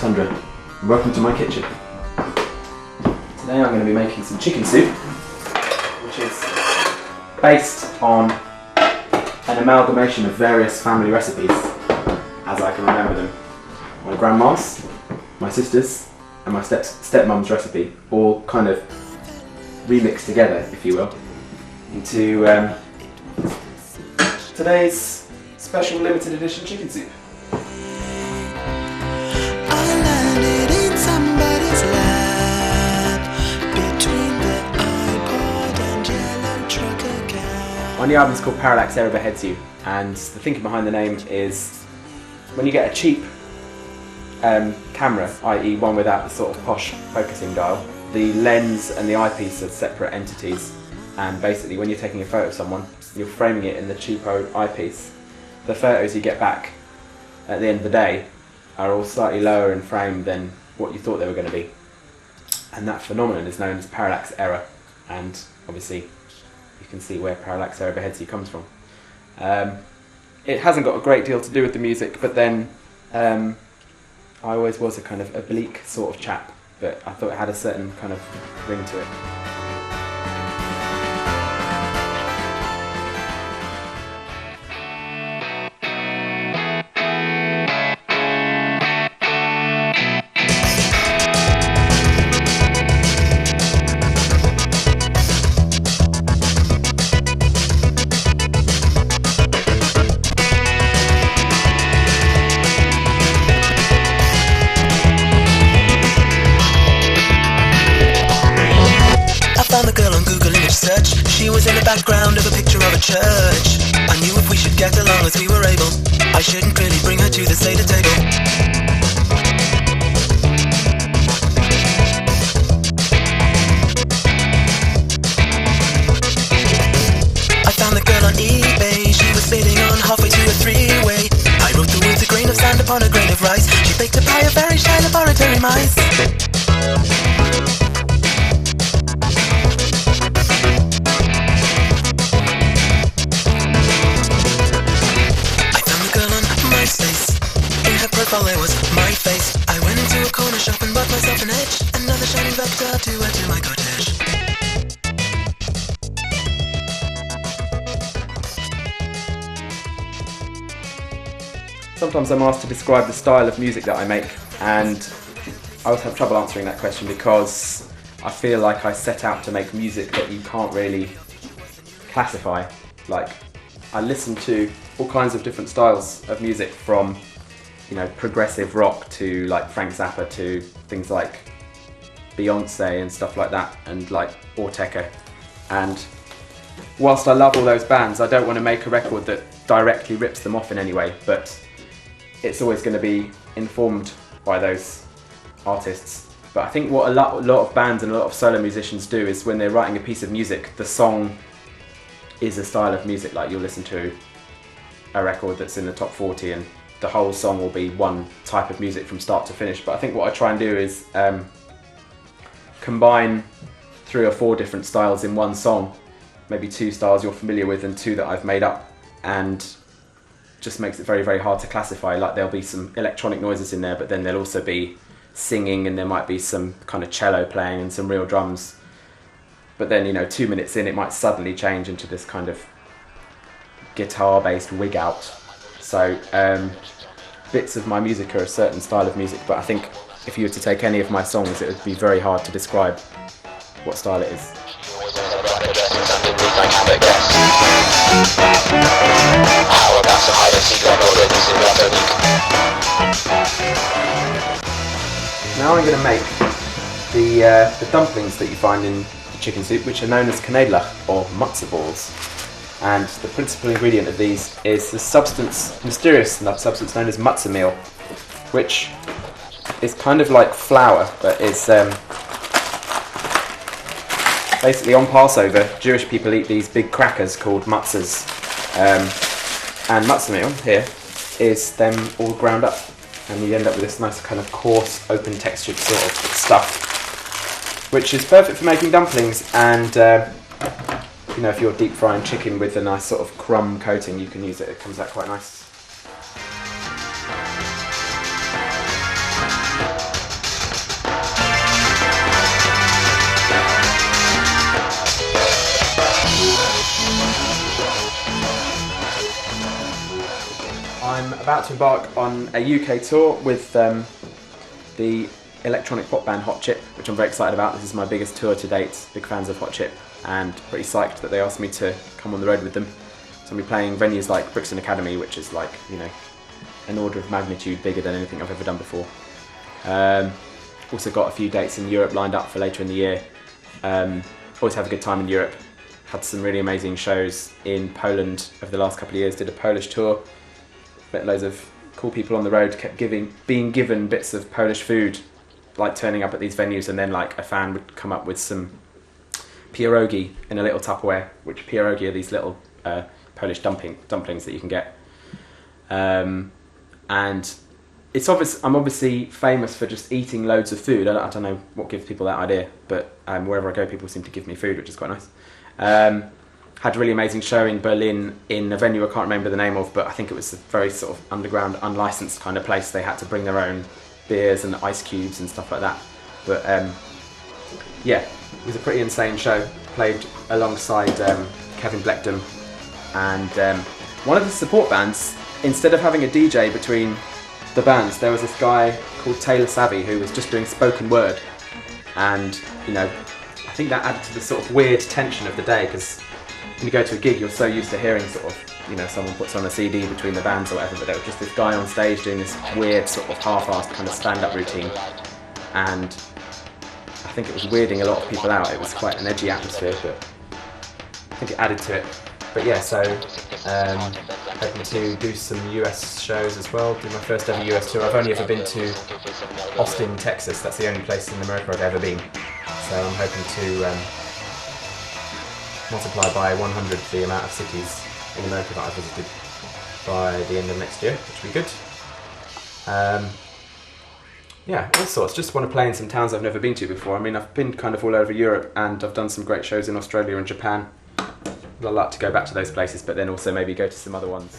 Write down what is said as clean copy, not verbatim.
Tundra, and welcome to my kitchen. Today I'm going to be making some chicken soup, which is based on an amalgamation of various family recipes, as I can remember them. My grandma's, my sister's, and my stepmom's recipe, all kind of remixed together, if you will, into today's special limited edition chicken soup. My new album is called Parallax Error Beheads You, and the thinking behind the name is when you get a cheap camera, i.e. one without the sort of posh focusing dial, the lens and the eyepiece are separate entities, and basically when you're taking a photo of someone, you're framing it in the cheapo eyepiece. The photos you get back at the end of the day are all slightly lower in frame than what you thought they were going to be, and that phenomenon is known as parallax error, and obviously you can see where Parallax Error Beheads You comes from. It hasn't got a great deal to do with the music, but then I always was a kind of oblique sort of chap, but I thought it had a certain kind of ring to it. She was in the background of a picture of a church. I knew if we should get along as we were able, I shouldn't really bring her to the Seder table. I found the girl on eBay. She was sitting on halfway to a three-way. I wrote the words, a grain of sand upon a grain of rice. She baked a pie of very shy laboratory mice. There was my face. I went into a corner shop and bought myself an edge. Another shiny vector to add to my cottage. Sometimes I'm asked to describe the style of music that I make, and I always have trouble answering that question because I feel like I set out to make music that you can't really classify. Like, I listen to all kinds of different styles of music, from progressive rock to like Frank Zappa to things like Beyonce and stuff like that, and like Ortega. And whilst I love all those bands, I don't want to make a record that directly rips them off in any way, but it's always going to be informed by those artists. But I think what a lot of bands and a lot of solo musicians do is when they're writing a piece of music, the song is a style of music. Like, you'll listen to a record that's in the top 40 and the whole song will be one type of music from start to finish. But I think what I try and do is combine 3 or 4 different styles in one song, maybe 2 styles you're familiar with and 2 that I've made up, and just makes it very, very hard to classify. Like, there'll be some electronic noises in there, but then there'll also be singing, and there might be some kind of cello playing and some real drums. But then 2 minutes in, it might suddenly change into this kind of guitar-based wig out. So bits of my music are a certain style of music, but I think if you were to take any of my songs, it would be very hard to describe what style it is. Now I'm going to make the dumplings that you find in the chicken soup, which are known as knedlach or matzo balls. And the principal ingredient of these is the mysterious substance known as matzo meal, which is kind of like flour, but is basically on Passover, Jewish people eat these big crackers called matzahs, and matzo meal here is them all ground up, and you end up with this nice kind of coarse, open textured sort of stuff, which is perfect for making dumplings. And if you're deep frying chicken with a nice sort of crumb coating, you can use it. It comes out quite nice. I'm about to embark on a UK tour with the electronic pop band Hot Chip, which I'm very excited about. This is my biggest tour to date. Big fans of Hot Chip, and pretty psyched that they asked me to come on the road with them. So I'll be playing venues like Brixton Academy, which is like, you know, an order of magnitude bigger than anything I've ever done before. Also got a few dates in Europe lined up for later in the year. Always have a good time in Europe. Had some really amazing shows in Poland over the last couple of years. Did a Polish tour. Met loads of cool people on the road. Kept being given bits of Polish food, like turning up at these venues, and then like a fan would come up with some pierogi in a little Tupperware. Which pierogi are these little Polish dumplings that you can get. And it's obvious. I'm obviously famous for just eating loads of food. I don't know what gives people that idea, but wherever I go, people seem to give me food, which is quite nice. Had a really amazing show in Berlin in a venue I can't remember the name of, but I think it was a very sort of underground, unlicensed kind of place. They had to bring their own beers and ice cubes and stuff like that. But yeah, it was a pretty insane show. Played alongside Kevin Bleckdom and one of the support bands. Instead of having a DJ between the bands, there was this guy called Taylor Savvy who was just doing spoken word, and you know, I think that added to the sort of weird tension of the day, because when you go to a gig you're so used to hearing sort of, you know, someone puts on a CD between the bands or whatever, but there was just this guy on stage doing this weird sort of half-assed kind of stand-up routine, and I think it was weirding a lot of people out. It was quite an edgy atmosphere, but I think it added to it. But yeah, so hoping to do some US shows as well, do my first ever US tour. I've only ever been to Austin, Texas. That's the only place in America I've ever been. So I'm hoping to multiply by 100 the amount of cities in America that I've visited by the end of next year, which will be good. Yeah, all sorts. Just want to play in some towns I've never been to before. I mean, I've been kind of all over Europe, and I've done some great shows in Australia and Japan. I'd like to go back to those places, but then also maybe go to some other ones.